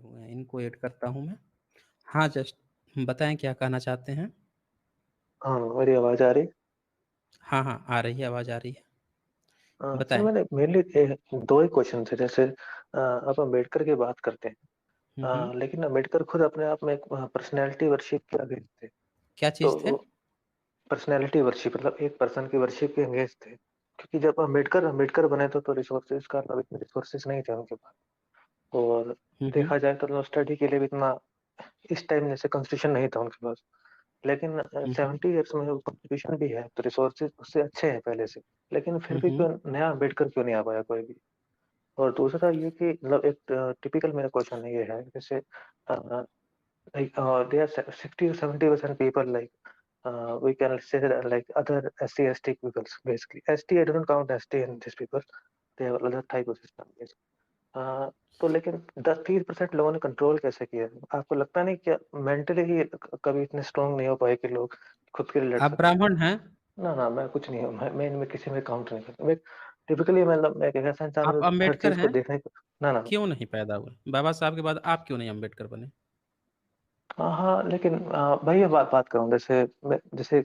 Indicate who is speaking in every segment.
Speaker 1: हुए हैं, इनको ऐड करता हूँ मैं। हाँ, जस्ट बताएँ क्या कहना चाहते हैं?
Speaker 2: हाँ, मेरी आवाज़ आ रही है?
Speaker 1: हाँ, हाँ, आ रही है, आवाज़ आ रही है।
Speaker 2: सर
Speaker 1: बताएँ।
Speaker 2: मैंने मेनली 2 ही क्वेश्चन थे जैसे आप अम्बेडकर की बात करते हैं
Speaker 1: हुँ, हुँ।
Speaker 2: लेकिन अम्बेडकर खुद अपने आप में एक पर्सनैलिटी वर्शिप के अगेंस्ट थे।
Speaker 1: क्या चीज़ थे?
Speaker 2: तो पर्सनैलिटी वर्शिप मतलब एक पर्सन की वर्शिप के अगेंस्ट थे। क्योंकि जब अम्बेडकर अम्बेडकर बने तो रिसोर्सेज़ का इतने रिसोर्सेज़ नहीं थे उनके पास। और
Speaker 1: हुँ, हुँ।
Speaker 2: देखा जाए तो स्टडी के लिए भी इतना इस टाइम जैसे कॉन्स्टिट्यूशन नहीं था उनके पास। लेकिन
Speaker 1: हुँ, हुँ।
Speaker 2: 70 इयर्स में वो कॉन्स्टिट्यूशन भी है, तो रिसोर्सेज़ उससे अच्छे हैं पहले से। लेकिन फिर
Speaker 1: हुँ,
Speaker 2: भी
Speaker 1: हुँ।
Speaker 2: क्यों नया अम्बेडकर क्यों नहीं आ पाया कोई भी? और दूसरा ये कि मतलब एक टिपिकल मेरा क्वेश्चन ये है जैसे like there are 60 to 70% people like we can say that like other SC ST peoples basically. ST I don't count ST in these people. They have other type of system. Yes. तो लेकिन 10-30% लोगों ने control कैसे किया? आपको लगता नहीं क्या मेंटली ही कभी इतने स्ट्रांग नहीं हो पाए कि लोग खुद के लिए लड़
Speaker 1: आप
Speaker 2: सकें?
Speaker 1: ब्राह्मण हैं?
Speaker 2: ना, ना मैं कुछ नहीं हूँ। मैं इनमें किसी में काउंट नहीं करता। मैं टिपिकली मतलब मैं एक ऐसा इंसान
Speaker 1: आप
Speaker 2: हूँ हर
Speaker 1: अम्बेडकर
Speaker 2: चीज़ को
Speaker 1: हैं?
Speaker 2: देखने को ना, ना।
Speaker 1: क्यों नहीं पैदा हुए? बाबा साहब के बाद आप क्यों नहीं अम्बेडकर बने?
Speaker 2: हाँ, हाँ, लेकिन वही बात बात कर रहा हूँ जैसे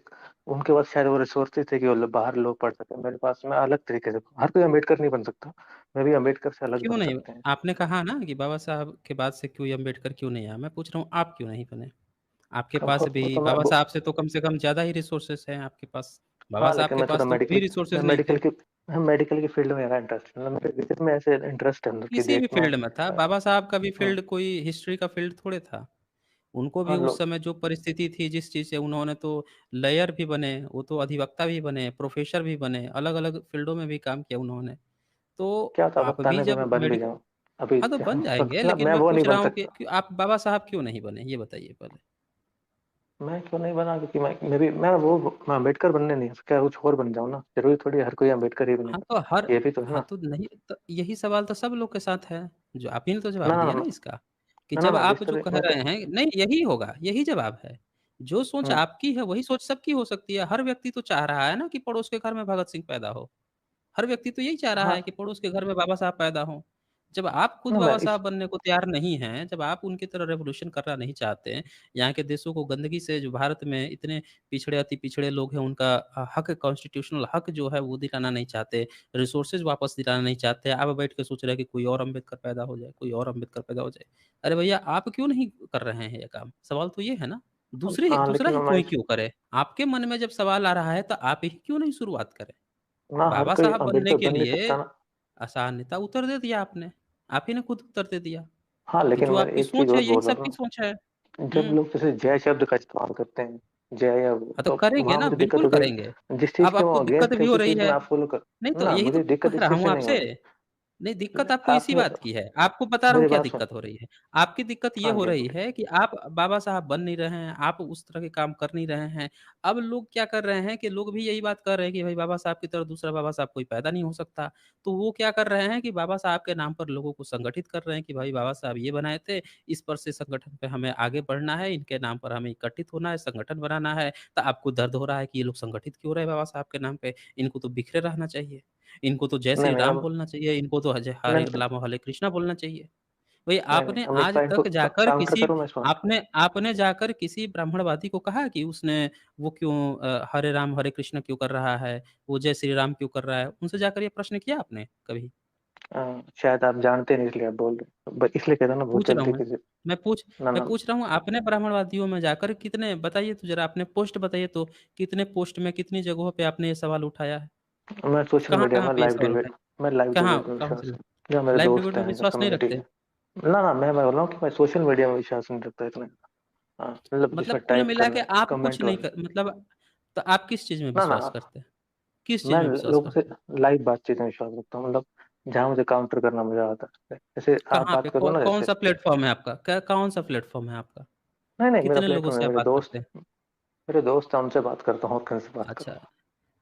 Speaker 2: उनके पास शायद वो रिसोर्सेज़ थे कि वो बाहर लोग पढ़ सकें। मेरे पास मैं अलग तरीके से हर कोई अम्बेडकर नहीं बन सकता। मैं भी अम्बेडकर से अलग
Speaker 1: क्यों
Speaker 2: बन
Speaker 1: नहीं?
Speaker 2: सकते हैं।
Speaker 1: आपने कहा ना कि बाबा साहब के बाद से कोई अम्बेडकर क्यों नहीं आया? मैं पूछ रहा हूँ आप क्यों नहीं बने? आपके
Speaker 2: अब
Speaker 1: पास
Speaker 2: वो
Speaker 1: भी
Speaker 2: तो मैं
Speaker 1: बाबा
Speaker 2: वो
Speaker 1: साहब से कम ज़्यादा ही रिसोर्सेज़ हैं आपके पास। बाबा
Speaker 2: हाँ,
Speaker 1: साहब
Speaker 2: लेकिन
Speaker 1: के
Speaker 2: मैं थोड़ा
Speaker 1: पास तो भी
Speaker 2: मैं
Speaker 1: रिसोर्सेज़ नहीं थे।
Speaker 2: मेडिकल की मेडिकल की फील्ड में मेरा इंटरेस्ट है। मतलब मेरे विज़िट में ऐसे इंटरेस्ट है अंदर कि
Speaker 1: किसी भी
Speaker 2: देखना
Speaker 1: फ़ील्ड में था, बाबा साहब का भी
Speaker 2: हुँ,
Speaker 1: फ़ील्ड कोई हिस्ट्री का फ़ील्ड थोड़े था। उनको भी
Speaker 2: हाँ,
Speaker 1: उस
Speaker 2: लोग
Speaker 1: समय जो परिस्थिति थी, जिस चीज़ से उन्होंने तो लॉयर भी बने, वो तो अधिवक्ता भी बने, प्रोफ़ेसर भी बने, अलग-अलग फ़ील्डों में भी काम किया उन्होंने। तो
Speaker 2: क्या था
Speaker 1: आप
Speaker 2: पता
Speaker 1: भी
Speaker 2: नहीं कि
Speaker 1: जब
Speaker 2: मैं बन भी
Speaker 1: मेडिकल
Speaker 2: जाऊँ। अभी
Speaker 1: हाँ, तो बन जाएँगे,
Speaker 2: मतलब
Speaker 1: लेकिन
Speaker 2: मैं
Speaker 1: मैं
Speaker 2: वो नहीं
Speaker 1: पूछ रहा
Speaker 2: बन
Speaker 1: हूँ
Speaker 2: सकता।
Speaker 1: कि आप बाबा साहब क्यों नहीं बने? ये बताइए पहले?
Speaker 2: मैं क्यों नहीं बना क्योंकि मैं अम्बेडकर बनने नहीं क्या कुछ और बन जाऊँ ना। ज़रूरी थोड़ी है हर कोई अम्बेडकर ही
Speaker 1: हाँ,
Speaker 2: बनेगा।
Speaker 1: तो हर
Speaker 2: ये भी तो है
Speaker 1: हाँ,
Speaker 2: ना।
Speaker 1: तो नहीं तो यही सवाल तो सब लोग के साथ है, जो आप ही ने तो
Speaker 2: ना,
Speaker 1: जवाब
Speaker 2: ना,
Speaker 1: दिया ना
Speaker 2: ना,
Speaker 1: इसका, कि
Speaker 2: ना,
Speaker 1: जब
Speaker 2: ना
Speaker 1: आप
Speaker 2: जिस
Speaker 1: जो
Speaker 2: तरह
Speaker 1: कह
Speaker 2: मैं तो
Speaker 1: रहे हैं नहीं यही होगा, यही जवाब है। जो सोच
Speaker 2: हुँ,
Speaker 1: आपकी है, वही सोच सबकी हो सकती है। हर व्यक्ति तो चाह रहा है ना कि पड़ोस के घर में भगत सिंह पैदा हो। हर व्यक्ति तो यही चाह रहा
Speaker 2: हाँ,
Speaker 1: है कि पड़ोस के घर में बाबा साहब पैदा हों। जब आप खुद
Speaker 2: ना मैं
Speaker 1: बाबा
Speaker 2: इस
Speaker 1: साहब बनने को तैयार नहीं हैं, जब आप उनकी तरह रिवॉल्यूशन करना नहीं चाहते हैं, यहाँ के देशों को गंदगी से जो भारत में इतने पिछड़े अति पिछड़े लोग हैं, उनका हक कॉन्स्टिट्यूशनल हक जो है वो दिलाना नहीं चाहते, रिसोर्सेज़ वापस दिलाना नहीं चाहते, आप बैठ के सोच रहे हैं कि कोई और अम्बेडकर पैदा हो जाए, कोई और अम्बेडकर पैदा हो जाए। अरे भैया, आप क्यों नहीं कर रहे हैं ये काम? सवाल तो ये है ना।
Speaker 2: हाँ,
Speaker 1: दूसरा
Speaker 2: लेकिन
Speaker 1: ही
Speaker 2: मैं
Speaker 1: कोई क्यों करे? आपके मन में जब सवाल आ रहा है, तो आप ही क्यों नहीं शुरुआत करें?
Speaker 2: ना हर
Speaker 1: बाबा
Speaker 2: कोई
Speaker 1: साहब बनने
Speaker 2: अम्बेडकर
Speaker 1: के
Speaker 2: बन नहीं
Speaker 1: लिए
Speaker 2: सकता ना।
Speaker 1: आसान नहीं था, उत्तर दे दिया आपने। आप ही ने खुद उत्तर दे दिया
Speaker 2: हाँ,
Speaker 1: कि
Speaker 2: लेकिन
Speaker 1: जो
Speaker 2: मैं
Speaker 1: आपकी
Speaker 2: एक चीज़
Speaker 1: सोच है,
Speaker 2: और
Speaker 1: यही
Speaker 2: बोल रहा
Speaker 1: सबकी
Speaker 2: था
Speaker 1: सोच है।
Speaker 2: ना, जब
Speaker 1: हुँ,
Speaker 2: लोग जैसे जय शब्द का इस्तेमाल करते हैं, जय या वो,
Speaker 1: हाँ, तो
Speaker 2: तो
Speaker 1: करेंगे
Speaker 2: वहाँ
Speaker 1: ना,
Speaker 2: मुझे दिक्कत
Speaker 1: बिल्कुल
Speaker 2: होती
Speaker 1: करेंगे।
Speaker 2: है। जिस चीज़
Speaker 1: अब
Speaker 2: के वो
Speaker 1: आपको दिक्कत
Speaker 2: अगेंस्ट है
Speaker 1: भी हो
Speaker 2: उसी
Speaker 1: रही
Speaker 2: चीज़ में
Speaker 1: है।
Speaker 2: आप फ़ॉलो कर
Speaker 1: नहीं तो
Speaker 2: ना
Speaker 1: यही तो
Speaker 2: मुझे दिक्कत
Speaker 1: कह
Speaker 2: इस
Speaker 1: रहा
Speaker 2: चीज़ से
Speaker 1: हूँ
Speaker 2: नहीं हो
Speaker 1: आपसे।
Speaker 2: रही।
Speaker 1: नहीं, दिक्कत आपको
Speaker 2: आप
Speaker 1: इसी
Speaker 2: में
Speaker 1: बात की है। आपको बता रहा हूँ
Speaker 2: मेरी
Speaker 1: क्या
Speaker 2: बात सुन
Speaker 1: दिक्कत हो रही है। आपकी दिक्कत ये
Speaker 2: हाँ
Speaker 1: हो
Speaker 2: जी,
Speaker 1: रही
Speaker 2: बोलिए।
Speaker 1: है कि आप बाबा साहब बन नहीं रहे हैं, आप उस तरह के काम कर नहीं रहे हैं। अब लोग क्या कर रहे हैं कि लोग भी यही बात कर रहे हैं कि भाई बाबा साहब की तरह दूसरा बाबा साहब कोई पैदा नहीं हो सकता। तो वो क्या कर रहे हैं कि बाबा साहब के नाम पर लोगों को संगठित कर रहे हैं कि भाई बाबा साहब ये बनाए थे, इस पर से संगठन पे हमें आगे बढ़ना है, इनके नाम पर हमें इकट्ठित होना है, संगठन बनाना है। तो आपको दर्द हो रहा है कि ये लोग संगठित क्यों हो रहे हैं बाबा साहब के नाम पे? इनको तो बिखरे रहना चाहिए। इनको तो जय
Speaker 2: नहीं,
Speaker 1: श्री
Speaker 2: नहीं
Speaker 1: राम
Speaker 2: अब
Speaker 1: बोलना चाहिए, इनको तो हरे
Speaker 2: नहीं, नहीं,
Speaker 1: राम हरे कृष्णा बोलना चाहिए। भई
Speaker 2: नहीं, नहीं
Speaker 1: आपने
Speaker 2: अब मैं इस
Speaker 1: आज
Speaker 2: पॉइंट को
Speaker 1: तक जाकर
Speaker 2: काउंटर
Speaker 1: किसी
Speaker 2: करूँ मैं इस पॉइंट
Speaker 1: आपने आपने जाकर किसी ब्राह्मणवादी को कहा कि उसने वो क्यों हरे राम हरे कृष्ण क्यों कर रहा है? वो जय श्री राम क्यों कर रहा है? उनसे जाकर ये प्रश्न किया आपने कभी?
Speaker 2: शायद आप जानते नहीं इसलिए आप बोल रहे हो। ब इसलिए कहता हूँ ना बहुत
Speaker 1: पूछ रहा हूँ
Speaker 2: जल्दी
Speaker 1: मैं।
Speaker 2: किसी
Speaker 1: मैं पूछ
Speaker 2: ना,
Speaker 1: मैं
Speaker 2: ना
Speaker 1: पूछ रहा हूँ आपने ब्राह्मणवादियों में जाकर कितने बताइए तो ज़रा आपने पोस्ट बताइए तो, कितने पोस्ट में कितनी जगहों पे आपने ये सवाल उठाया है?
Speaker 2: मैं सोशल मीडिया
Speaker 1: कहाँ-कहाँ
Speaker 2: में
Speaker 1: पे ये सवाल उठाया?
Speaker 2: लाइव
Speaker 1: कहाँ
Speaker 2: डिबेट में
Speaker 1: कहाँ से
Speaker 2: विश्वास जो मेरे
Speaker 1: लाइव डिबेट
Speaker 2: दोस्त
Speaker 1: में
Speaker 2: हैं जो
Speaker 1: विश्वास नहीं
Speaker 2: कम्युनिटी
Speaker 1: रखते?
Speaker 2: के ना, ना मैं बोल रहा हूँ कि मैं सोशल मीडिया में विश्वास नहीं रखता इतना। हाँ, मतलब
Speaker 1: मतलब
Speaker 2: जिसमें
Speaker 1: कुल
Speaker 2: टाइप
Speaker 1: मिला के
Speaker 2: करना,
Speaker 1: आप कुछ
Speaker 2: कमेंट
Speaker 1: नहीं
Speaker 2: वाला।
Speaker 1: कर मतलब तो आप किस चीज़ में
Speaker 2: ना,
Speaker 1: विश्वास
Speaker 2: ना
Speaker 1: करते हैं? किस चीज़
Speaker 2: मैं
Speaker 1: में विश्वास
Speaker 2: लोगों से
Speaker 1: करते हैं?
Speaker 2: लाइव बातचीत में विश्वास रखता हूँ मतलब जहाँ मुझे काउंटर करना मज़ा आता है। जैसे आप
Speaker 1: कहाँ पे
Speaker 2: बात करो ना जैसे
Speaker 1: कौन-सा प्लेटफ़ॉर्म है आपका? कौन-सा प्लेटफ़ॉर्म है आपका?
Speaker 2: नहीं, नहीं मेरा
Speaker 1: कितने लोगों
Speaker 2: प्लेटफ़ॉर्म
Speaker 1: से
Speaker 2: नहीं
Speaker 1: आप बात करते हैं?
Speaker 2: मेरे दोस्त हैं उनसे बात करता हूँ और किसी से बात
Speaker 1: अच्छा,
Speaker 2: करूँ।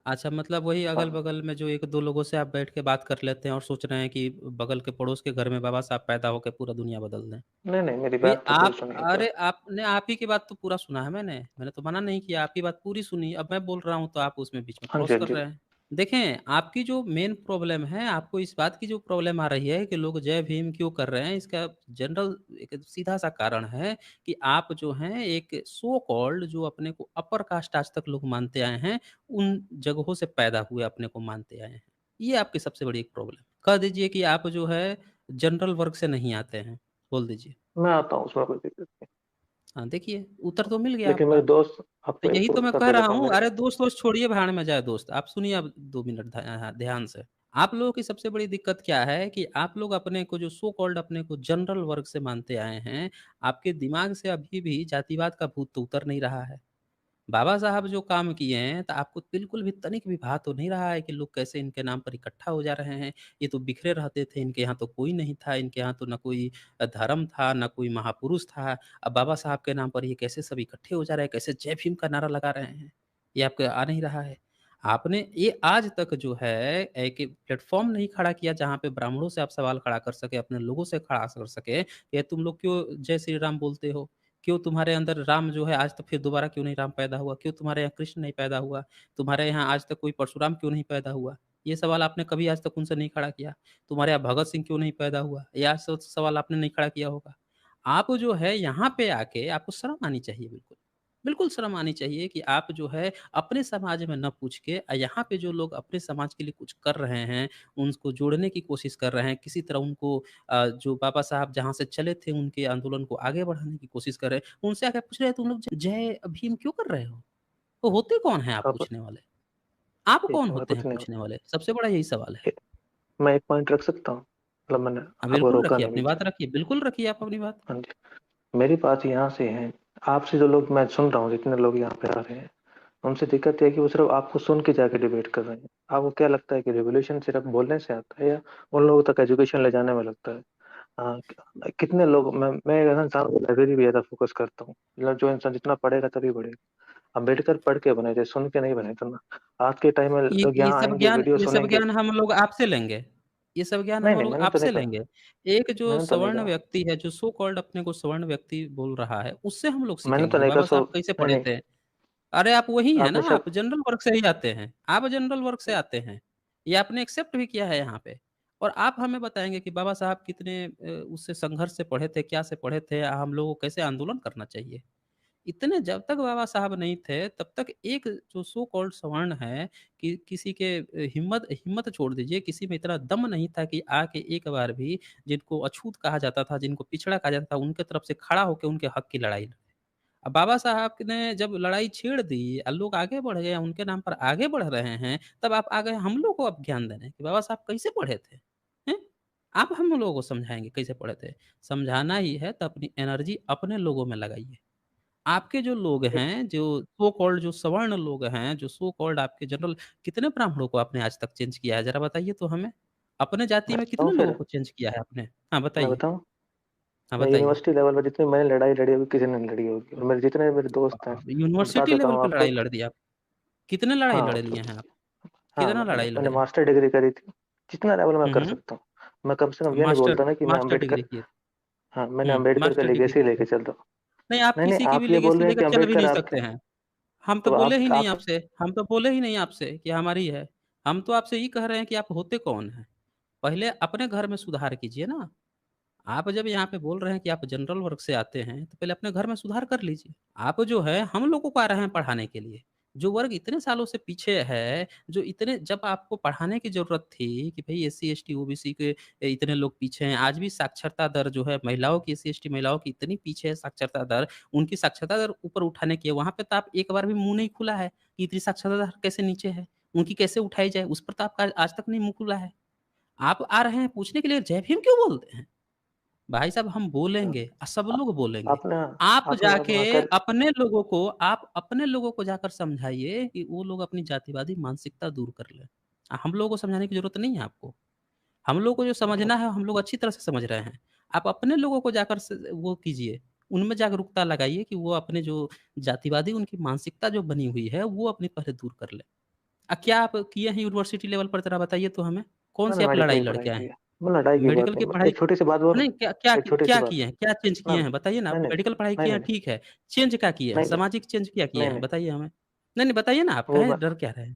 Speaker 1: अच्छा मतलब वही
Speaker 2: हाँ,
Speaker 1: अगल-बगल में जो 1-2 लोगों से आप बैठ के बात कर लेते हैं और सोच रहे हैं कि बगल के पड़ोस के घर में बाबा साहब पैदा होके पूरा दुनिया बदल दें।
Speaker 2: नहीं, नहीं मेरी
Speaker 1: भई
Speaker 2: बात तो पूरी
Speaker 1: आप
Speaker 2: सुनिए एक
Speaker 1: अरे!
Speaker 2: बार।
Speaker 1: आपने आप ही की बात तो पूरा सुना है मैंने। मैंने तो मना नहीं किया, आपकी बात पूरी सुनी। अब मैं बोल रहा हूँ तो आप उसमें बीच में
Speaker 2: हाँ
Speaker 1: क्रॉस
Speaker 2: जी, हाँ
Speaker 1: कर
Speaker 2: जी।
Speaker 1: रहे हैं। देखें, आपकी जो मेन प्रॉब्लम है, आपको इस बात की जो प्रॉब्लम आ रही है कि लोग जय भीम क्यों कर रहे हैं, इसका जनरल एक सीधा-सा कारण है कि आप जो हैं एक सो कॉल्ड जो अपने को अपर कास्ट आज तक लोग मानते आए हैं, उन जगहों से पैदा हुए अपने को मानते आए हैं। ये आपकी सबसे बड़ी एक प्रॉब्लम। कह दीजिए कि आप जो है जनरल वर्ग से नहीं आते हैं, बोल दीजिए।
Speaker 2: मैं आता हूँ, उसमें कोई दिक्कत नहीं।
Speaker 1: हाँ, देखिए उत्तर तो मिल गया
Speaker 2: लेकिन
Speaker 1: आपका।
Speaker 2: मेरे दोस्त,
Speaker 1: तो
Speaker 2: आपको एक
Speaker 1: यही तो मैं
Speaker 2: दोस्त का
Speaker 1: कह
Speaker 2: पहले
Speaker 1: रहा
Speaker 2: था
Speaker 1: हूँ,
Speaker 2: मेरे।
Speaker 1: अरे दोस्त-वोस्त छोड़िए भाड़ में जाए दोस्त। आप सुनिए अब 2 मिनट ध्यान से। आप लोगों की सबसे बड़ी दिक्कत क्या है कि आप लोग अपने को जो सो कॉल्ड अपने को जनरल वर्ग से मानते आए हैं, आपके दिमाग से अभी भी जातिवाद का भूत तो उतर नहीं रहा है। बाबा साहब जो काम किए हैं, तो आपको बिल्कुल भी तनिक भी भा तो नहीं रहा है कि लोग कैसे इनके नाम पर इकट्ठा हो जा रहे हैं। ये तो बिखरे रहते थे, इनके यहाँ तो कोई नहीं था, इनके यहाँ तो ना कोई धर्म था, ना कोई महापुरुष था। अब बाबा साहब के नाम पर ये कैसे सब इकट्ठे हो जा रहे हैं, कैसे जय भीम का नारा लगा रहे हैं। ये आपको आ नहीं रहा है। आपने ये आज तक जो है एक प्लेटफ़ॉर्म नहीं खड़ा किया जहाँ पे ब्राह्मणों से आप सवाल खड़ा कर सकें, अपने लोगों से खड़ा कर सकें कि तुम लोग क्यों जय श्री राम बोलते हो? क्यों तुम्हारे अंदर राम जो है आज तक फिर दोबारा क्यों नहीं राम पैदा हुआ? क्यों तुम्हारे यहाँ कृष्ण नहीं पैदा हुआ? तुम्हारे यहाँ आज तक कोई परशुराम क्यों नहीं पैदा हुआ? ये सवाल आपने कभी आज तक उनसे नहीं खड़ा किया। तुम्हारे यहाँ भगत सिंह क्यों नहीं पैदा हुआ? ये आज तक सवाल आपने नहीं खड़ा किया होगा। आप जो है यहाँ पे आके आपको शर्म आनी चाहिए बिल्कुल। बिल्कुल शर्म आनी चाहिए कि आप जो है अपने समाज में ना पूछ के यहाँ पे जो लोग अपने समाज के लिए कुछ कर रहे हैं, उनको जोड़ने की कोशिश कर रहे हैं, किसी तरह उनको जो बाबा साहब जहाँ से चले थे उनके आंदोलन को आगे बढ़ाने की कोशिश कर रहे हैं, उनसे आके पूछ रहे हैं तुम लोग जय भीम क्यों कर रहे हो? तो होते कौन हैं आप
Speaker 2: आप
Speaker 1: पूछने वाले? आप
Speaker 2: ठीक
Speaker 1: कौन
Speaker 2: है, मैं
Speaker 1: होते हैं
Speaker 2: कुछ नहीं
Speaker 1: पूछने वाले? सबसे बड़ा यही सवाल है।
Speaker 2: ए, मैं एक पॉइंट रख सकता हूँ? मतलब मैंने
Speaker 1: हाँ,
Speaker 2: आपको
Speaker 1: बिल्कुल
Speaker 2: रोका
Speaker 1: रखिए
Speaker 2: नहीं
Speaker 1: अपनी
Speaker 2: बीच
Speaker 1: बात
Speaker 2: में।
Speaker 1: रखिए, बिल्कुल रखिए आप अपनी बात।
Speaker 2: हाँ जी। मेरी बात यहाँ से है, आपसे जो लोग मैं सुन रहा हूँ, जितने लोग यहाँ पे आ रहे हैं, उनसे दिक्कत ये है कि वो सिर्फ आपको सुन के जाके डिबेट कर रहे हैं। आपको क्या लगता है कि रिवॉल्यूशन सिर्फ बोलने से आता है, या उन लोगों तक एजुकेशन ले जाने में लगता है? कितने लोग, मैं एक ऐसा इंसान हूँ, लाइब्रेरी भी ज़्यादा फोकस करता हूँ। मतलब जो इंसान जितना पढ़ेगा तभी बढ़ेगा। अम्बेडकर पढ़ के बने थे, सुन के नहीं बने थे ना। आज के टाइम में लोग यहाँ आएँगे, वीडियो
Speaker 1: ये सब
Speaker 2: सुनेंगे।
Speaker 1: ज्ञान हम लोग आपसे लेंगे। ये सब ज्ञान
Speaker 2: नहीं,
Speaker 1: हम
Speaker 2: नहीं,
Speaker 1: लोग
Speaker 2: मैंने तो नहीं
Speaker 1: आपसे
Speaker 2: कहा।
Speaker 1: लेंगे। एक जो
Speaker 2: मैंने तो नहीं
Speaker 1: सवर्ण
Speaker 2: कहा।
Speaker 1: व्यक्ति है, जो सो कॉल्ड अपने को सवर्ण व्यक्ति बोल रहा है, उससे हम लोग
Speaker 2: मैंने
Speaker 1: सीखेंगे
Speaker 2: तो
Speaker 1: कि
Speaker 2: नहीं कहा
Speaker 1: बाबा
Speaker 2: सो।
Speaker 1: साहब कैसे
Speaker 2: नहीं,
Speaker 1: पढ़े
Speaker 2: नहीं,
Speaker 1: थे। अरे आप वही हैं ना,
Speaker 2: आपने शब्द।
Speaker 1: आप जनरल वर्ग से ही आते हैं। आप जनरल वर्ग से आते हैं। ये आपने एक्सेप्ट भी किया है यहाँ पे। और आप हमें बताएँगे कि बाबा साहब कितने उससे संघर्ष से पढ़े थे, क्या से पढ़े थे, हम लोगों को कैसे आंदोलन करना चाहिए। इतने जब तक बाबा साहब नहीं थे, तब तक एक जो सो कॉल्ड सवर्ण है कि किसी के हिम्मत हिम्मत छोड़ दीजिए, किसी में इतना दम नहीं था कि आके एक बार भी जिनको अछूत कहा जाता था, जिनको पिछड़ा कहा जाता था, उनके तरफ से खड़ा होके उनके हक की लड़ाई लड़े। अब बाबा साहब ने जब लड़ाई छेड़ दी लोग आगे बढ़ गए, उनके नाम पर आगे बढ़ रहे हैं, तब आप आ गए हम लोग को अब ज्ञान देने कि बाबा साहब कैसे पढ़े थे? हैं? आप हम लोगों को समझाएँगे कैसे पढ़े थे। समझाना ही है तो अपनी एनर्जी अपने लोगों में लगाइए। आपके जो लोग
Speaker 2: एक
Speaker 1: हैं, जो सो कॉल्ड जो सवर्ण लोग हैं, जो सो कॉल्ड आपके जनरल कितने ब्राह्मणों को आपने आज तक चेंज किया है? ज़रा बताइए तो हमें। अपने जाति
Speaker 2: मैं
Speaker 1: में
Speaker 2: बताऊँ
Speaker 1: कितने लोगों
Speaker 2: फिर?
Speaker 1: को चेंज किया है आपने? हाँ,
Speaker 2: मैं
Speaker 1: बताइए।
Speaker 2: बताऊँ?
Speaker 1: हाँ,
Speaker 2: मैं
Speaker 1: बताइए।
Speaker 2: यूनिवर्सिटी लेवल पे जितनी मैंने लड़ाई लड़ी होगी, किसी ने नहीं लड़ी होगी। और मेरे जितने मेरे दोस्त हैं, मैं बता
Speaker 1: यूनिवर्सिटी
Speaker 2: देता
Speaker 1: लेवल
Speaker 2: हूँ
Speaker 1: पे
Speaker 2: आपको
Speaker 1: लड़ाई
Speaker 2: एक।
Speaker 1: लड़ दी आप? कितने लड़ाई
Speaker 2: हाँ,
Speaker 1: लड़ लिए हैं आप?
Speaker 2: हाँ,
Speaker 1: कितना
Speaker 2: मैंने
Speaker 1: लड़ाई
Speaker 2: मैंने
Speaker 1: लड़े हैं?
Speaker 2: मास्टर डिग्री करी थी। जितना लेवल मैं
Speaker 1: हुँ,
Speaker 2: कर
Speaker 1: हुँ।
Speaker 2: सकता हूँ। मैं कम से कम ये नहीं
Speaker 1: मास्टर
Speaker 2: बोलता ना कि मैं
Speaker 1: मास्टर डिग्री
Speaker 2: अम्बेडकर।
Speaker 1: किए।
Speaker 2: हाँ, मैंने
Speaker 1: हुँ,
Speaker 2: अम्बेडकर का
Speaker 1: मास्टर डिग्री
Speaker 2: लेगेसी
Speaker 1: किए
Speaker 2: लेके
Speaker 1: थे।
Speaker 2: चल रहा हूँ।
Speaker 1: नहीं, आप
Speaker 2: नहीं, नहीं,
Speaker 1: किसी की भी
Speaker 2: आप ये बोल
Speaker 1: लेगेसी
Speaker 2: रहे हैं कि
Speaker 1: लेकर चल भी
Speaker 2: अम्बेडकर
Speaker 1: नहीं
Speaker 2: आपके।
Speaker 1: सकते हैं। हम तो
Speaker 2: तो
Speaker 1: बोले ही नहीं
Speaker 2: आप
Speaker 1: आपसे हम तो बोले ही नहीं आपसे कि हमारी है। हम तो आपसे ये कह रहे हैं कि आप होते कौन हैं? पहले अपने घर में सुधार कीजिए ना। आप जब यहाँ पे बोल रहे हैं कि आप जनरल वर्ग से आते हैं, तो पहले अपने घर में सुधार कर लीजिए। आप जो है हम लोगों को आ रहे हैं पढ़ाने के लिए। जो वर्ग इतने सालों से पीछे है, जो इतने जब आपको पढ़ाने की ज़रूरत थी कि भई एससी, एसटी, ओबीसी के इतने लोग पीछे हैं। आज भी साक्षरता दर जो है महिलाओं की एससी, एसटी महिलाओं की इतनी पीछे है साक्षरता दर, उनकी साक्षरता दर ऊपर उठाने की है। वहाँ पे तो आप एक बार भी मुँह नहीं खुला है कि इतनी साक्षरता दर कैसे नीचे है? उनकी कैसे उठाई जाए? उस पर तो आपका आज तक नहीं मुँह खुला है। आप आ रहे हैं पूछने के लिए जय भीम क्यों बोलते हैं? भाई साहब हम बोलेंगे सब
Speaker 2: अ,
Speaker 1: लोग बोलेंगे।
Speaker 2: आपने
Speaker 1: आप
Speaker 2: आपने
Speaker 1: जाके
Speaker 2: वहाँ कर।
Speaker 1: आप अपने लोगों को जाकर समझाइए कि वो लोग अपनी जातिवादी मानसिकता दूर कर लें। हम लोगों को समझाने की ज़रूरत नहीं है आपको। हम लोगों को जो समझना है हम लोग अच्छी तरह से समझ रहे हैं। आप अपने लोगों को जाकर स वो कीजिए, उनमें जागरूकता लगाइए कि वो अपने जो जातिवादी उनकी मानसिकता जो बनी हुई है वो अपनी पहले दूर कर लें। क्या आप किए हैं यूनिवर्सिटी लेवल पर ज़रा बताइए तो हमें? कौन-सी
Speaker 2: मैंने
Speaker 1: आप
Speaker 2: मेडिकल
Speaker 1: लड़ाई
Speaker 2: की
Speaker 1: लड़
Speaker 2: पढ़ाई
Speaker 1: के आए
Speaker 2: की
Speaker 1: हैं?
Speaker 2: है। मैं लड़ाई की
Speaker 1: मेडिकल
Speaker 2: बात
Speaker 1: की
Speaker 2: नहीं,
Speaker 1: पढ़ाई
Speaker 2: एक छोटी-सी बात बोलूँ?
Speaker 1: नहीं, क्या क्या
Speaker 2: एक छोटी-सी
Speaker 1: क्या
Speaker 2: बात।
Speaker 1: किए हैं? क्या चेंज
Speaker 2: ना,
Speaker 1: किए हैं? बताइए ना, आप
Speaker 2: नहीं, नहीं,
Speaker 1: मेडिकल पढ़ाई
Speaker 2: नहीं,
Speaker 1: किए हैं,
Speaker 2: नहीं,
Speaker 1: ठीक है। चेंज क्या किए हैं?
Speaker 2: नहीं, नहीं,
Speaker 1: सामाजिक चेंज क्या किए
Speaker 2: नहीं,
Speaker 1: हैं?
Speaker 2: नहीं,
Speaker 1: बताइए हमें। नहीं, नहीं, बताइए ना आप,
Speaker 2: वो
Speaker 1: काहे
Speaker 2: बात
Speaker 1: डर क्या रहे हैं?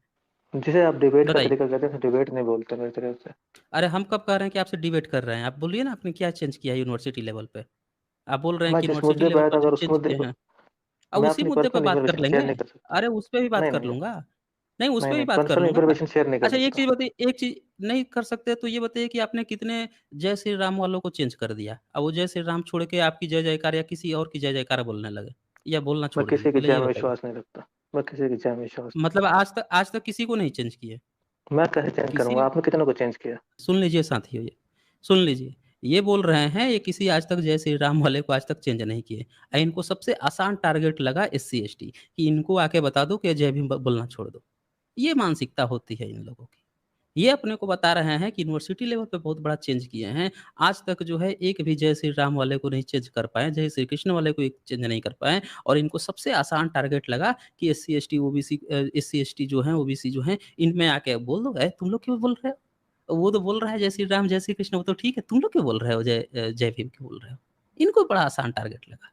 Speaker 2: जिसे आप डिबेट का
Speaker 1: बताइए।
Speaker 2: तरीका कहते हैं, डिबेट नहीं बोलते मेरी तरफ से।
Speaker 1: अरे हम कब कह रहे हैं कि आपसे डिबेट कर रहे हैं? आप बोलिए ना आपने क्या चेंज किया है यूनिवर्सिटी लेवल पे? आप बोल रहे हैं
Speaker 2: मैं
Speaker 1: कि
Speaker 2: जिस
Speaker 1: यूनिवर्सिटी
Speaker 2: मुद्दे पे
Speaker 1: लेवल
Speaker 2: आया था,
Speaker 1: पर जो
Speaker 2: अगर उस
Speaker 1: चेंज
Speaker 2: मुद्दे
Speaker 1: किए
Speaker 2: प
Speaker 1: हैं अब
Speaker 2: मैं
Speaker 1: उसी
Speaker 2: अपनी
Speaker 1: मुद्दे पे
Speaker 2: पर्सनल
Speaker 1: बात कर
Speaker 2: इन्फॉर्मेशन शेयर
Speaker 1: लेंगे।
Speaker 2: नहीं कर सकता।
Speaker 1: अरे उस पे भी बात
Speaker 2: नहीं,
Speaker 1: कर
Speaker 2: नहीं, नहीं।
Speaker 1: लूँगा। नहीं, उस
Speaker 2: नहीं,
Speaker 1: पे भी
Speaker 2: नहीं,
Speaker 1: बात कर
Speaker 2: पर्सनल
Speaker 1: लूँगा।
Speaker 2: इन्फॉर्मेशन शेयर नहीं कर
Speaker 1: अच्छा एक
Speaker 2: सकता।
Speaker 1: चीज़ बताइए, एक चीज़ नहीं कर सकते तो ये बताइए कि आपने कितने जय श्री राम वालों को चेंज कर दिया? अब वो जय श्री राम छोड़ के आपकी जय जयकार या किसी और की जय जयकार बोलने लगे? या बोलना
Speaker 2: मैं
Speaker 1: छोड़ दिए?
Speaker 2: किसी की
Speaker 1: पहले
Speaker 2: जय
Speaker 1: ये
Speaker 2: में
Speaker 1: बताइए।
Speaker 2: विश्वास नहीं रखता। मैं किसी की जय में विश्वास नहीं
Speaker 1: मतलब आज तक किसी को नहीं चेंज किए?
Speaker 2: मैं कैसे चेंज
Speaker 1: किसी
Speaker 2: करूँगा? आपने कितनों को चेंज किया?
Speaker 1: सुन लीजिए साथियों ये, सुन लीजिए। ये बोल रहे हैं ये किसी आज तक जय श्री राम वाले को आज तक चेंज नहीं किए। इनको सबसे आसान टारगेट लगा एससी एसटी कि इनको आके बता दो कि जय भीम बोलना छोड़ दो। ये मानसिकता होती है इन लोगों की। ये अपने को बता रहे हैं कि यूनिवर्सिटी लेवल पे बहुत बड़ा चेंज किए हैं। आज तक जो है एक भी जय श्री राम वाले को नहीं चेंज कर पाए, जय श्री कृष्ण वाले को एक चेंज नहीं कर पाए और इनको सबसे आसान टारगेट लगा कि SC ST OBC SC ST जो हैं ओबीसी जो हैं इनमें आके बोल दो, तुम लोग क्यों बोल रहे हो? वो तो बोल रहा है जय श्री राम, जय श्री कृष्ण वो तो ठीक है, तुम लोग क्यों बोल रहे हो जय भीम क्यों बोल रहे हो? इनको बड़ा आसान टारगेट लगा।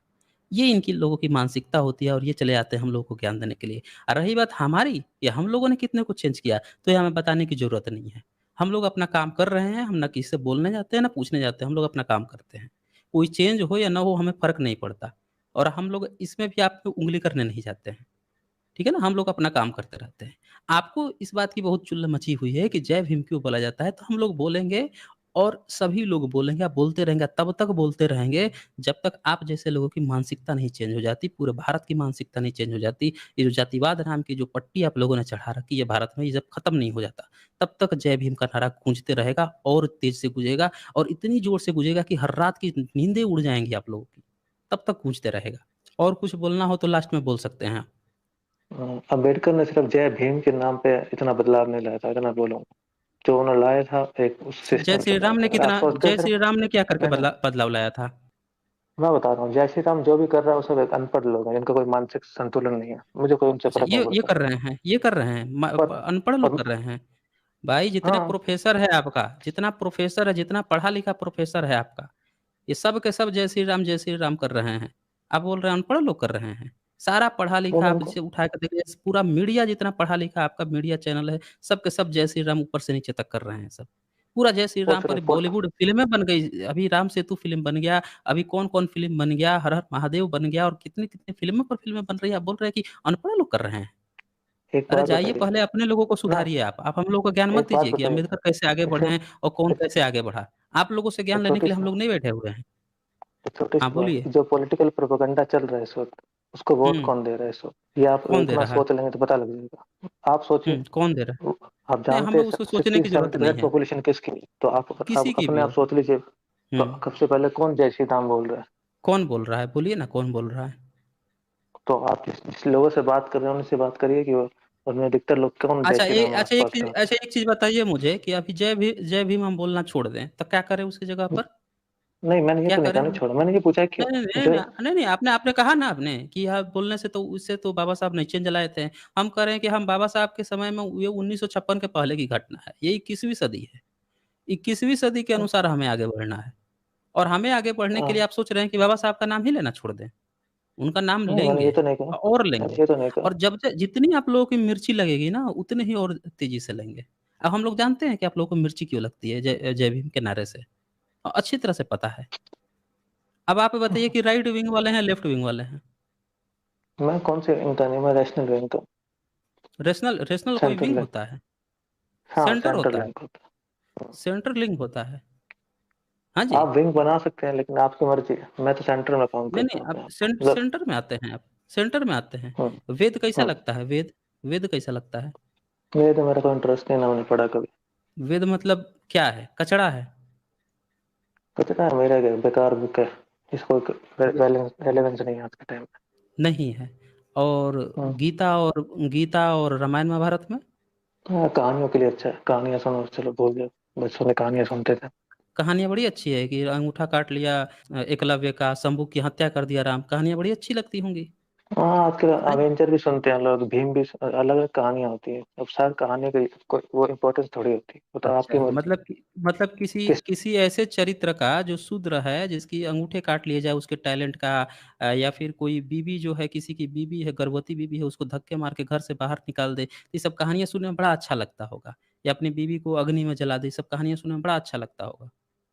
Speaker 1: ये इनकी लोगों की मानसिकता होती है और ये चले आते हैं हम लोगों को ज्ञान देने के लिए। और रही बात हमारी या हम लोगों ने कितने को चेंज किया, तो ये हमें बताने की ज़रूरत नहीं है। हम लोग अपना काम कर रहे हैं, हम ना किसी से बोलने जाते हैं, ना पूछने जाते हैं, हम लोग अपना काम करते हैं। कोई चेंज हो या ना हो हमें फ़र्क नहीं पड़ता और हम लोग इसमें भी आप पे उँगली करने नहीं जाते हैं। ठीक है ना? हम लोग अपना काम करते रहते हैं। आपको इस बात की बहुत चुल मची हुई है कि जय भीम क्यों बोला जाता है, तो हम लोग बोलेंगे और सभी लोग बोलेंगे, आप बोलते रहेंगे, तब तक बोलते रहेंगे जब तक आप जैसे लोगों की मानसिकता नहीं चेंज हो जाती, पूरे भारत की मानसिकता नहीं चेंज हो जाती। ये जो जातिवाद नाम की जो पट्टी आप लोगों ने चढ़ा रखी है भारत में, ये जब खत्म नहीं हो जाता, तब तक जय भीम का नारा गूंजते रहेगा और तेज से गूंजेगा और इतनी जोर से गूंजेगा कि हर रात की नींदें उड़ जाएँगी आप लोगों की, तब तक गूंजते रहेगा। और कुछ बोलना हो तो लास्ट में बोल सकते हैं आप।
Speaker 2: अम्बेडकर ने सिर्फ जय भीम के नाम पे इतना बदलाव नहीं लाया था, इतना बोलूँगा। जो उन्होंने लाया था एक उस
Speaker 1: जय
Speaker 2: सिस्टम के
Speaker 1: श्री राम
Speaker 2: तौर
Speaker 1: ने
Speaker 2: पे। अगर आप
Speaker 1: कितना
Speaker 2: सोचते हैं
Speaker 1: जय
Speaker 2: सिर्फ
Speaker 1: श्री राम ने क्या करके
Speaker 2: नहीं, नहीं,
Speaker 1: बदलाव लाया था?
Speaker 2: मैं बता रहा हूँ, जय श्री राम जो भी कर रहा है वो सब एक अनपढ़ लोग हैं, जिनका कोई मानसिक संतुलन नहीं है। मुझे कोई उनसे
Speaker 1: अच्छा
Speaker 2: फ़र्क नहीं
Speaker 1: ये
Speaker 2: पड़ता।
Speaker 1: कर रहे हैं, ये कर रहे हैं।
Speaker 2: पर
Speaker 1: अनपढ़ लोग कर
Speaker 2: और
Speaker 1: रहे हैं। भाई जितने
Speaker 2: हाँ,
Speaker 1: प्रोफ़ेसर है आपका, जितना प्रोफ़ेसर है, जितना पढ़ा-लिखा प्रोफ़ेसर है आपका, ये सब के सब जय श्री राम कर रहे हैं। आप बोल रहे हैं अनपढ़ लोग कर रहे हैं। सारा
Speaker 2: वो
Speaker 1: पढ़ा-लिखा
Speaker 2: मैं
Speaker 1: आप
Speaker 2: उनको
Speaker 1: इसे उठा के देखिए, पूरा मीडिया जितना पढ़ा-लिखा आपका मीडिया चैनल है, सब के सब जय श्री राम ऊपर से नीचे तक कर रहे हैं सब। पूरा जय श्री राम
Speaker 2: पूछ रहे
Speaker 1: पर
Speaker 2: पुल
Speaker 1: बॉलीवुड फ़िल्में बन गई। अभी राम सेतु फ़िल्म बन गया, अभी कौन-कौन फ़िल्म बन गया, हर हर महादेव बन गया और कितनी-कितनी फ़िल्मों पर फ़िल्में बन रही है। आप बोल रहे हैं कि अनपढ़ लोग कर रहे हैं।
Speaker 2: एक
Speaker 1: अरे
Speaker 2: बात
Speaker 1: जाइए
Speaker 2: बताइए
Speaker 1: पहले अपने लोगों को
Speaker 2: ना,
Speaker 1: सुधारिए आप। आप हम लोगों को ज्ञान मत
Speaker 2: एक बात
Speaker 1: दीजिए कि
Speaker 2: बताइए,
Speaker 1: अम्बेडकर कैसे आगे
Speaker 2: एक
Speaker 1: बढ़े
Speaker 2: छोट
Speaker 1: हैं और कौन
Speaker 2: एक
Speaker 1: कैसे आगे बढ़ा। आप लोगों से ज्ञान
Speaker 2: एक
Speaker 1: लेने के
Speaker 2: छोटी
Speaker 1: लिए हम
Speaker 2: सी
Speaker 1: लोग नहीं बैठे हुए हैं।
Speaker 2: एक छोटी-सी
Speaker 1: हाँ,
Speaker 2: बात,
Speaker 1: बोलिए।
Speaker 2: जो पॉलिटिकल प्रोपेगेंडा चल रहा है इस वक़्त, उसको वोट
Speaker 1: हुँ,
Speaker 2: कौन दे रहा है इस वक़्त? ये आप
Speaker 1: कौन दे
Speaker 2: इतना
Speaker 1: रहा है?
Speaker 2: सोच लेंगे तो पता लग जाएगा। आप सोचिए,
Speaker 1: कौन दे रहा है?
Speaker 2: वो आप
Speaker 1: नहीं, हम
Speaker 2: जानते हैं
Speaker 1: लोग उसको सोचने की ज़रूरत नहीं
Speaker 2: 60-70%
Speaker 1: है,
Speaker 2: पॉपुलेशन किसकी है, तो आप
Speaker 1: किसी की
Speaker 2: अपने
Speaker 1: भी
Speaker 2: आप
Speaker 1: हो।
Speaker 2: सोच लीजिए,
Speaker 1: हुँ,
Speaker 2: तो सबसे पहले कौन जय श्री राम बोल रहा है?
Speaker 1: कौन बोल रहा है? बोलिए ना कौन बोल रहा है?
Speaker 2: तो आप जिस जिस लोगों से बात कर रहे हैं, उनसे बात करिए कि वो उनमें अधिकतर लोग कौन जय श्री राम फर्स्ट करते
Speaker 1: अच्छा एक चीज़ बताइए मुझे कि अभी जय भीम हम बोलना छोड़ दें, तो क्या करें उसकी जगह
Speaker 2: हैं?
Speaker 1: पर?
Speaker 2: नहीं, मैंने ये
Speaker 1: क्या
Speaker 2: तो नहीं
Speaker 1: करें
Speaker 2: कहा ना
Speaker 1: हम?
Speaker 2: छोड़ो, मैंने ये पूछा है क्यों?
Speaker 1: नहीं, नहीं, नहीं,
Speaker 2: जो
Speaker 1: नहीं, नहीं, नहीं, आपने आपने कहा ना आपने कि हाँ, बोलने से तो उससे तो बाबा साहब नहीं चेंज लाए थे। हम कह रहे हैं कि हम बाबा साहब के समय में ये 1956 के पहले की घटना है। ये 21वीं सदी है। 21वीं सदी के अनुसार हमें आगे बढ़ना है और हमें आगे बढ़ने के लिए
Speaker 2: हाँ,
Speaker 1: आप सोच रहे हैं कि बाबा साहब का नाम ही लेना छोड़ दें। उनका नाम
Speaker 2: नहीं मैंने ये
Speaker 1: लेंगे
Speaker 2: तो नहीं कहा,
Speaker 1: और
Speaker 2: मैंने
Speaker 1: लेंगे
Speaker 2: ये तो नहीं कहा।
Speaker 1: और जब ज जितनी आप लोगों की मिर्ची लगेगी ना, उतने ही और तेज़ी से लेंगे। अब हम लोग जानते हैं कि आप लोगों को मिर्ची क्यों लगती है जय भीम के नारे से। अच्छी तरह से पता है। अब आप बताइए कि राइट विंग वाले हैं, लेफ्ट विंग वाले हैं?
Speaker 2: मैं कौन से विंग का नहीं, मैं रैशनल विंग का,
Speaker 1: रेशनल कोई
Speaker 2: सेंट्रल
Speaker 1: विंग
Speaker 2: विंग।
Speaker 1: होता है,
Speaker 2: हाँ,
Speaker 1: सेंटर
Speaker 2: सेंट्रल
Speaker 1: होता है,
Speaker 2: विंग होता है।
Speaker 1: सेंटर लिंक होता है। हाँ जी।
Speaker 2: आप विंग बना सकते हैं, लेकिन आपकी मर्ज़ी है। मैं तो सेंटर में काम
Speaker 1: नहीं,
Speaker 2: करता
Speaker 1: नहीं
Speaker 2: हूँ अपने
Speaker 1: आप
Speaker 2: आप को। मतलब
Speaker 1: सेंटर में आते हैं आप, सेंटर में आते हैं।
Speaker 2: हुँ,
Speaker 1: वेद कैसा
Speaker 2: हुँ।
Speaker 1: लगता है वेद? वेद कैसा लगता है?
Speaker 2: ये तो मेरा कोई इंटरेस्ट नहीं, ना मैंने पढ़ा कभी।
Speaker 1: वेद मतलब क्या है? कचड़ा है?
Speaker 2: पता है मेरा क्या बेकार बुक है। इसको
Speaker 1: वे
Speaker 2: रेलेवेंस नहीं है आज के टाइम में।
Speaker 1: नहीं है और
Speaker 2: हुँ।
Speaker 1: गीता और रामायण महाभारत में?
Speaker 2: हाँ, कहानियों के लिए अच्छा है। कहानियाँ सुनो, चलो भूल जाओ। बचपन में कहानियाँ सुनते थे।
Speaker 1: कहानियाँ बड़ी अच्छी है कि अंगूठा काट लिया एकलव्य का, शंभू की हत्या कर दिया राम, कहानियाँ बड़ी अच्छी लगती होंगी।
Speaker 2: हाँ, आजकल
Speaker 1: है ना?
Speaker 2: अवेंजर भी सुनते हैं लोग, भीम भी अलग-अलग कहानियाँ होती हैं। अब सारी कहानियों की कोई वो इम्पोर्टेंस थोड़ी होती है, वो तो आपकी
Speaker 1: अच्छा,
Speaker 2: मर्ज़ी।
Speaker 1: मतलब किसी
Speaker 2: किस
Speaker 1: किसी ऐसे चरित्र का जो शूद्र है, जिसकी अंगूठे काट लिए जाए उसके टैलेंट का, या फिर कोई बीवी जो है, किसी की बीवी है, गर्भवती बीवी है, उसको धक्के मार के घर से बाहर निकाल दे। ये सब कहानियाँ सुनने में बड़ा अच्छा लगता होगा। या अपनी बीवी को अग्नि में जला दे, ये सब कहानियाँ सुनने में बड़ा अच्छा लगता होगा।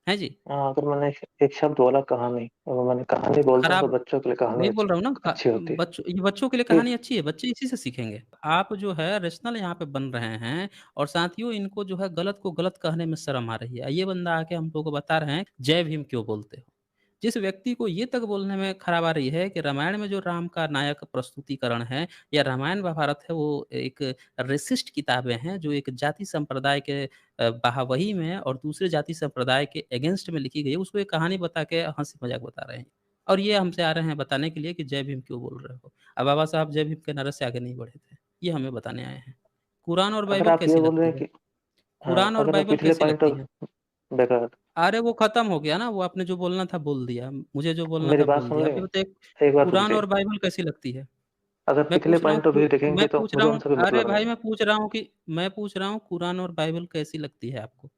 Speaker 1: हैं जी?
Speaker 2: अगर मैंने एक शब्द बोला कहानी, अगर मैंने कहानी बोलता हूँ तो
Speaker 1: खराब
Speaker 2: बच्चों के लिए कहानी
Speaker 1: नहीं बोल
Speaker 2: अच्छी
Speaker 1: रहा हूँ ना,
Speaker 2: अच्छी होती है।
Speaker 1: बच्चों ये बच्चों के लिए
Speaker 2: कि
Speaker 1: कहानी अच्छी है, बच्चे इसी से सीखेंगे। आप जो है रेशनल यहाँ पे बन रहे हैं, और साथियों इनको जो है गलत को गलत कहने में शर्म आ रही है। ये बंदा आके हम लोगों को बता रहे हैं, जय भीम क्यों बोलते हो? जिस व्यक्ति को ये तक बोलने में खराब आ रही है कि रामायण में जो राम का नायक प्रस्तुतिकरण है, या रामायण महाभारत है, वो एक रेसिस्ट किताबें हैं, जो एक जाति संप्रदाय के वाहवाही में और दूसरे जाति संप्रदाय के अगेंस्ट में लिखी गई है, उसको एक कहानी बता के हँसी मज़ाक बता रहे हैं। और ये हमसे आ रहे हैं बताने के लिए कि जय भीम क्यों बोल रहे हो? अब बाबा साहब जय भीम के नारे से आगे नहीं बढ़े थे। ये हमें बताने आए हैं। कुरान और
Speaker 2: अगर
Speaker 1: बाइबल
Speaker 2: आप ये
Speaker 1: कैसी
Speaker 2: बोल रहे
Speaker 1: लगती
Speaker 2: हैं
Speaker 1: है?
Speaker 2: कि
Speaker 1: कुरान और
Speaker 2: अगर आप
Speaker 1: बाइबल
Speaker 2: पिछले
Speaker 1: कैसी
Speaker 2: पॉइंट
Speaker 1: लगती
Speaker 2: ऑफ
Speaker 1: है?
Speaker 2: बेकार
Speaker 1: अरे वो खत्म हो गया ना, वो आपने जो बोलना था बोल दिया। मुझे जो बोलना
Speaker 2: मेरी
Speaker 1: था
Speaker 2: बात
Speaker 1: बोल
Speaker 2: सुन
Speaker 1: दिया।
Speaker 2: लें?
Speaker 1: अब ये बताइए,
Speaker 2: एक बार रुक
Speaker 1: कुरान
Speaker 2: जाइए।
Speaker 1: और बाइबल कैसी लगती है?
Speaker 2: अगर
Speaker 1: मैं
Speaker 2: पिछले
Speaker 1: पूछ रहा हूँ
Speaker 2: पॉइंट ऑफ व्यू देखेंगे तो मुझे उनसे भी
Speaker 1: अरे
Speaker 2: मतलब
Speaker 1: भाई
Speaker 2: नहीं है।
Speaker 1: मैं पूछ रहा हूँ कुरान और बाइबल कैसी लगती है आपको?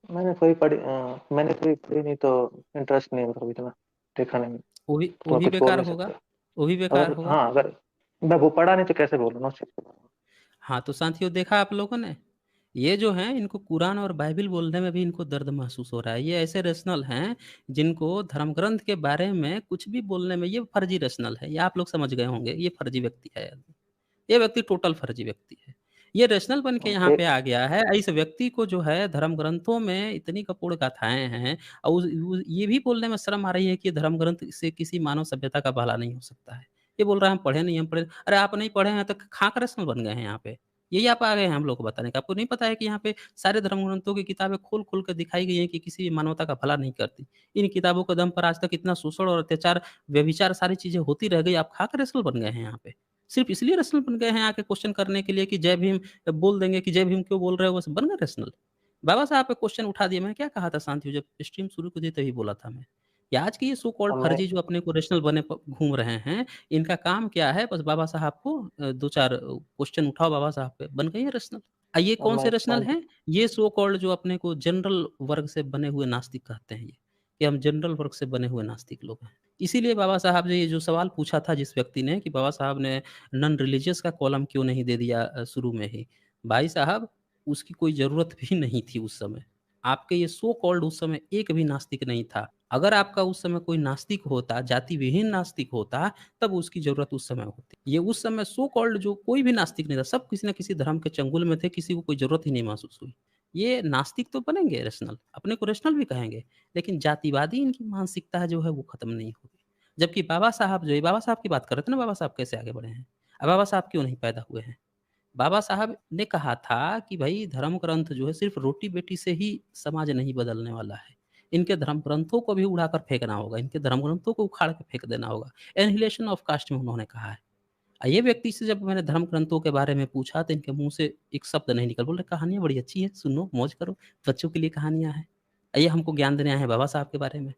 Speaker 2: मैंने कभी पढ़ी नहीं, तो इंटरेस्ट नहीं है मतलब इतना, देखा नहीं।
Speaker 1: वो
Speaker 2: तो मैं
Speaker 1: भी
Speaker 2: कुछ बोल
Speaker 1: बेकार
Speaker 2: नहीं
Speaker 1: होगा,
Speaker 2: सकता।
Speaker 1: वो भी बेकार होगा।
Speaker 2: अगर मैं वो पढ़ा नहीं तो कैसे बोलूँ ना उस चीज़ के बारे में?
Speaker 1: हाँ, तो साथियों देखा आप लोगों ने? ये जो हैं इनको कुरान और बाइबिल बोलने में भी इनको दर्द महसूस हो रहा है। ये ऐसे रैशनल हैं जिनको धर्म ग्रंथ के बारे में कुछ भी बोलने में ये फर्जी रैशनल है। ये आप लोग समझ गए होंगे, ये फर्जी व्यक्ति है। ये व्यक्ति टोटल फर्जी व्यक्ति है। ये रैशनल बन के यहाँ पे
Speaker 2: एक
Speaker 1: आ गया है। इस व्यक्ति को जो है धर्म ग्रंथों में इतनी कपोड़ गाथाएँ हैं, और ये भी बोलने में शर्म आ रही है कि धर्म ग्रंथ से किसी मानव सभ्यता का भला नहीं हो सकता है। ये बोल रहा है हम पढ़े नहीं, हम पढ़े। अरे आप नहीं पढ़े हैं तो खाक रैशनल बन गए हैं यहाँ पे। यही आप आ गए हैं हम लोग को बताने का। आपको नहीं पता है कि यहाँ पे सारे धर्म ग्रंथों की किताबें खोल-खोल के दिखाई गई हैं कि किसी भी मानवता का भला नहीं करती। इन किताबों के दम पर आज तक इतना शोषण और अत्याचार, व्यभिचार सारी चीज़ें होती रह गई। आप खाक रैशनल बन गए हैं यहाँ पे। सिर्फ़ इसलिए रैशनल बन गए हैं आके क्वेश्चन करने के लिए कि जय भीम, बोल देंगे कि जय भीम क्यों बोल रहे हो, बस बन गए रैशनल। बाबा साहब पे क्वेश्चन उठा दिया। मैंने क्या कहा था शांति, जब स्ट्रीम शुरू की थी तभी बोला था मैं, कि आज के ये सो कॉल्ड
Speaker 2: मैं
Speaker 1: फर्जी जो अपने को रैशनल बने प घूम रहे हैं, इनका काम क्या है, बस बाबा साहब को 2-4 क्वेश्चन उठाओ बाबा साहब पे, बन गए ये रैशनल। ये कौन
Speaker 2: मैं
Speaker 1: से
Speaker 2: एक
Speaker 1: रैशनल
Speaker 2: पॉइंट
Speaker 1: हैं? ये सो कॉल्ड जो अपने को जनरल वर्ग से बने हुए नास्तिक कहते हैं ये, कि हम जनरल वर्ग से बने हुए नास्तिक लोग हैं। इसीलिए बाबा साहब ने ये जो सवाल पूछा था जिस व्यक्ति ने, कि बाबा साहब ने नॉन रिलीजियस का कॉलम क्यों नहीं दे दिया शुरू में ही? भाई साहब, उसकी कोई ज़रूरत भी नहीं थी उस समय। आपके ये सो कॉल्ड उस समय एक भी नास्तिक नहीं था। अगर आपका उस समय कोई नास्तिक होता, जाति विहीन नास्तिक होता, तब उसकी ज़रूरत उस समय होती। ये उस समय सो कॉल्ड जो कोई भी नास्तिक नहीं था, सब किसी न किसी धर्म के चंगुल में थे, किसी को कोई ज़रूरत ही नहीं महसूस हुई। ये नास्तिक तो बनेंगे रैशनल, अपने को रैशनल भी कहेंगे, लेकिन जातिवादी इनकी मानसिकता जो है वो खत्म नहीं होगी। जबकि बाबा साहब जो है, बाबा साहब की बात कर रहे थे ना, बाबा साहब कैसे आगे बढ़े हैं। बाबा साहब क्यों नहीं पैदा हुए हैं? बाबा साहब ने कहा था कि भई धर्म ग्रंथ जो है सिर्फ़ रोटी-बेटी से ही समाज नहीं बदलने वाला है। इनके धर्म ग्रंथों को भी उड़ाकर फेंकना होगा, इनके धर्म ग्रंथों को उखाड़ के फेंक देना होगा। एनिहिलेशन ऑफ कास्ट में उन्होंने कहा है। ये व्यक्ति से जब मैंने धर्म ग्रंथों के बारे में पूछा तो इनके मुँह से एक शब्द नहीं निकला। बोल रहे कहानियाँ बड़ी अच्छी हैं, सुनो, मौज करो, बच्चों के लिए कहानियाँ हैं। ये हमको ज्ञान देने आए हैं बाबा साहब के बारे में।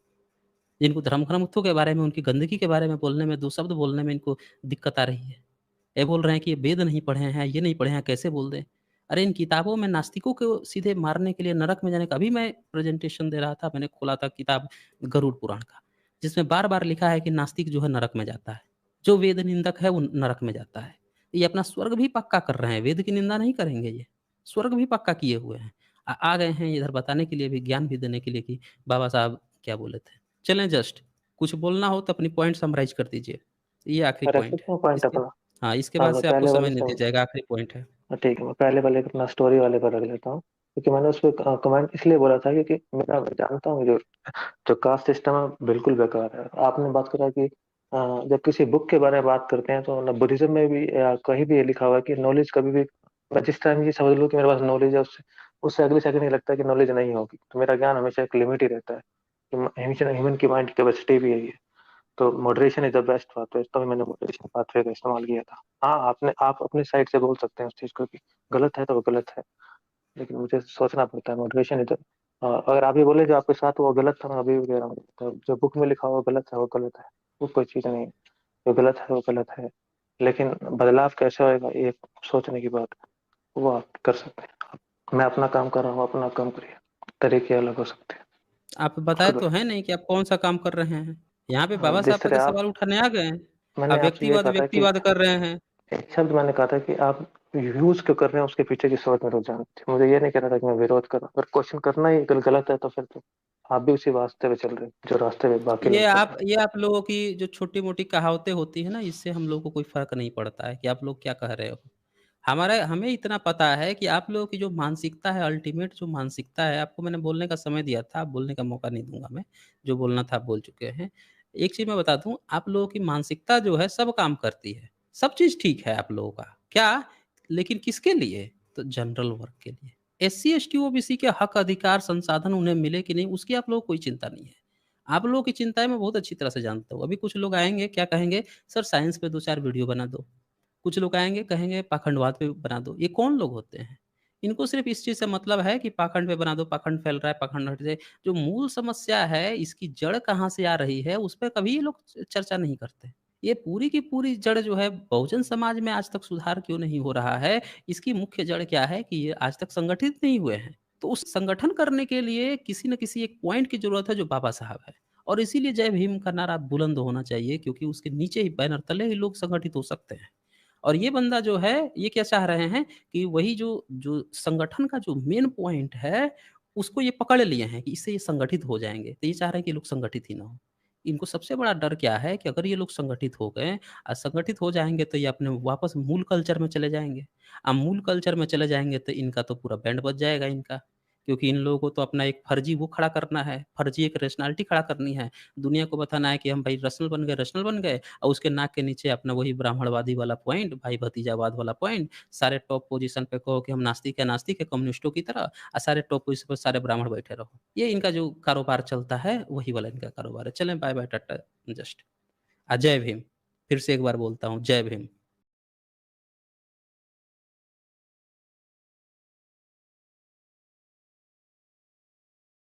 Speaker 1: जिनको धर्म ग्रंथों के बारे में, उनकी गंदगी के बारे में बोलने में, 2 शब्द बोलने में इनको दिक्कत आ रही है। ये बोल रहे हैं कि ये वेद नहीं पढ़े हैं, ये नहीं पढ़े हैं, कैसे बोल दें? अरे इन किताबों में नास्तिकों को सीधे मारने के लिए नरक में जाने का, अभी मैं प्रेज़ेंटेशन दे रहा था, मैंने खोला था किताब गरुड़ पुराण का, जिसमें बार-बार लिखा है कि नास्तिक जो है नरक में जाता है। जो वेद निंदक है वो नरक में जाता है। ये अपना स्वर्ग भी पक्का कर रहे हैं, वेद की निंदा नहीं करेंगे ये, स्वर्ग भी पक्का किए हुए हैं। आ गए हैं इधर बताने के लिए भी, ज्ञान भी देने के लिए कि बाबा साहब क्या बोले थे। चलें जस्ट, कुछ बोलना हो तो अपनी पॉइंट समराइज़ कर दीजिए। ये आखिरी
Speaker 2: मैं रख
Speaker 1: पॉइंट
Speaker 2: सकता
Speaker 1: है।
Speaker 2: हूँ पॉइंट
Speaker 1: इसके
Speaker 2: अपना?
Speaker 1: हाँ, इसके
Speaker 2: हाँ,
Speaker 1: बाद
Speaker 2: मैं
Speaker 1: से आपको
Speaker 2: पहले
Speaker 1: समय
Speaker 2: वाले
Speaker 1: नहीं
Speaker 2: से
Speaker 1: दिया जाएगा, आखिरी पॉइंट है।
Speaker 2: ठीक है, मैं पहले वाले अपना स्टोरी वाले पर रख लेता हूँ, क्योंकि मैंने उसपे कमेंट इसलिए बोला था क्योंकि मैं जानता हूँ जो जो कास्ट सिस्टम है बिल्कुल बेकार है। आपने बात करा कि जब किसी बुक के बारे में बात करते हैं तो ना बुद्धिज्म में भी या कहीं भी ये लिखा हुआ है कि नॉलेज कभी भी, मैं जिस टाइम ये समझ लूँ कि मेरे पास नॉलेज है, उससे उससे अगले सेकंड ये लगता है कि नॉलेज नहीं होगी, तो मेरा ज्ञान हमेशा एक लिमिट ही रहता है। कि ह्यूमन की माइंड कैपेसिटी भी यही है। तो moderation is the best pathway, तभी मैंने मॉडरेशन पाथवे का इस्तेमाल किया था। हाँ, आप अपनी साइड से बोल सकते हैं उस चीज को कि गलत है तो वो गलत है, लेकिन मुझे सोचना पड़ता है। मॉडरेशन इज अगर आप ये बोले जो आपके साथ वो गलत था, मैं अभी भी कह रहा हूँ, तो जो बुक में लिखा हुआ गलत है वो गलत है, वो कोई चीज़ नहीं है। जो गलत है वो गलत है, लेकिन बदलाव कैसे होएगा ये सोचने की बात है, वो आप कर सकते हैं। मैं अपना काम कर रहा हूँ, अपना काम करिए, तरीके अलग हो सकते हैं।
Speaker 1: आप बताए
Speaker 2: खुद
Speaker 1: तो हैं नहीं कि आप कौन-सा काम कर रहे हैं। यहाँ पे बाबा साहब
Speaker 2: जिस
Speaker 1: पे तो
Speaker 2: तरह आप
Speaker 1: सवाल उठाने आ गए हैं।
Speaker 2: मैंने
Speaker 1: आप
Speaker 2: आपसे ये
Speaker 1: व्यक्तिवाद
Speaker 2: कहा था कि
Speaker 1: व्यक्तिवाद कर रहे हैं।
Speaker 2: एक शब्द मैंने कहा था कि आप यूज़ क्यों कर रहे हैं उसके पीछे की सोच में रुक जाना चाहिए। मुझे ये नहीं कहना था कि मैं विरोध कर रहा हूँ। अगर क्वेश्चन करना ही अगर गलत है तो फिर तो आप भी उसी रास्ते पे चल रहे हैं, जो रास्ते पे बाकी लोग चल रहे हैं।
Speaker 1: ये आप लोगों की जो छोटी-मोटी कहावतें होती हैं ना, इससे हम लोगों को कोई फ़र्क नहीं पड़ता है कि आप लोग क्या कह रहे हो। हमें इतना पता है कि आप लोगों की जो मानसिकता है, अल्टीमेट जो मानसिकता है, आपको मैंने बोलने का समय दिया था, अब बोलने का मौका नहीं दूँगा मैं। जो बोलना था आप बोल चुके हैं। एक चीज़ मैं बता दूँ, आप लोगों की मानसिकता जो है सब काम करती है। सब चीज़ ठीक है आप लोगों का। क्या? लेकिन किसके लिए? तो जनरल वर्ग के लिए। एससी, एसटी, ओबीसी के हक, अधिकार, संसाधन उन्हें मिले कि नहीं, उसकी आप लोगों को कोई चिंता नहीं है। आप लोगों की चिंताएँ मैं बहुत अच्छी तरह से जानता हूँ। अभी कुछ लोग आएँगे, क्या कहेंगे, "सर साइंस पे 2-4 वीडियो बना दो।" कुछ लोग आएँगे, कहेंगे पाखंडवाद पे बना दो। ये कौन लोग होते हैं? इनको सिर्फ़ इस चीज़ से मतलब है कि पाखंड पे बना दो, पाखंड फैल रहा है, पाखंड हट जाए। जो मूल समस्या है, इसकी जड़ कहाँ से आ रही है, उस पे कभी ये लोग चर्चा नहीं करते। ये पूरी की पूरी जड़ जो है, बहुजन समाज में आज तक सुधार क्यों नहीं हो रहा है, इसकी मुख्य जड़ क्या है कि ये आज तक संगठित नहीं हुए हैं। तो उस संगठन करने के लिए किसी न किसी एक पॉइंट की ज़रूरत है, जो बाबा साहब है। और इसीलिए जय भीम का नारा बुलंद होना चाहिए, क्योंकि उसके नीचे ही बैनर तले ही लोग संगठित हो सकते हैं। और ये बंदा जो है, ये क्या चाह रहे हैं कि वही जो जो संगठन का जो मेन पॉइंट है, उसको ये पकड़ लिए हैं कि इससे ये संगठित हो जाएँगे। तो ये चाह रहे हैं कि लोग संगठित ही ना हों। इनको सबसे बड़ा डर क्या है कि अगर ये लोग संगठित हो गए, संगठित हो जाएँगे तो ये अपने वापस मूल कल्चर में चले जाएँगे। मूल कल्चर में चले जाएँगे तो इनका तो पूरा बैंड बज जाएगा इनका। क्योंकि इन लोगों को तो अपना एक फर्जी वो खड़ा करना है, फर्जी एक रैशनैलिटी खड़ा करनी है। दुनिया को बताना है कि हम भाई रैशनल बन गए, और उसके नाक के नीचे अपना वही ब्राह्मणवादी वाला पॉइंट, भाई भतीजावाद वाला पॉइंट, सारे टॉप पोज़ीशन पे कहो कि हम नास्तिक है कम्युनिस्टों की तरह, और सारे टॉप पोज़ीशन पे सारे ब्राह्मण बैठे रहो। ये इनका जो कारोबार चलता है, वही वाला इनका कारोबार है। चलें बाय-बाय टाटा जस्ट। जय भीम। फिर से एक बार बोलता हूँ, जय भीम।